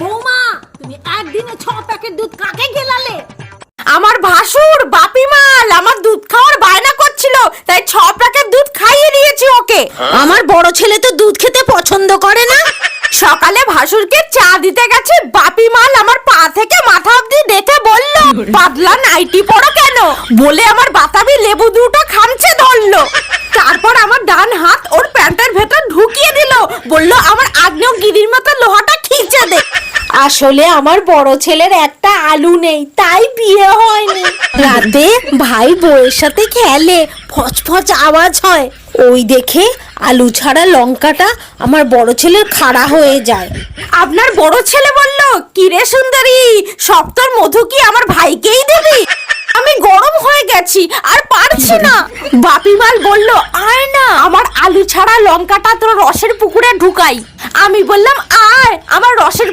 বৌমা, তুমি একদিনে 6 প্যাকেট দুধ কাকে গেলালে? আমার ভাসুর বাপিমাল আমার দুধ খাওয়ার বায়না করছিল, তাই 6 প্যাকেট দুধ খাইয়ে দিয়েছি ওকে। আমার বড় ছেলে তো দুধ খেতে পছন্দ করে না। সকালে ভাসুরকে চা দিতে গেছে, বাপিমাল আমার পা থেকে মাথা অবধি দেখে বলল, পাতলা নাইটি পরো কেন? বলে আমার বাতাবি লেবু দুটো খামচে ধরলো। তারপর আমার ডান হাত ওর প্যান্টের ভেতর ঢুকিয়ে দিল, বলল আমার আগ্নেয়গিরির মতো লোহাটা খিঁচে দে। আসলে আমার বড় ছেলের একটা আলু নেই, তাই বিয়ে হয়নি। রাতে ভাই বউয়ের সাথে খেলে, ফচফচ আওয়াজ হয়, ওই দেখে আলু ছাড়া লঙ্কাটা আমার বড় ছেলের খাড়া হয়ে যায়। আপনার বড় ছেলে বলল, কি রে সুন্দরী, সব তোর মধু কি আমার ভাইকেই দিবি? আমি গরম হয়ে গেছি, আর পারছি না। বাপিমাল বলল, আয় না, আমার আলু ছাড়া লঙ্কাটা তোর রসের পুকুরে ঢুকাই। আমি বললাম, আয়, আমার রসের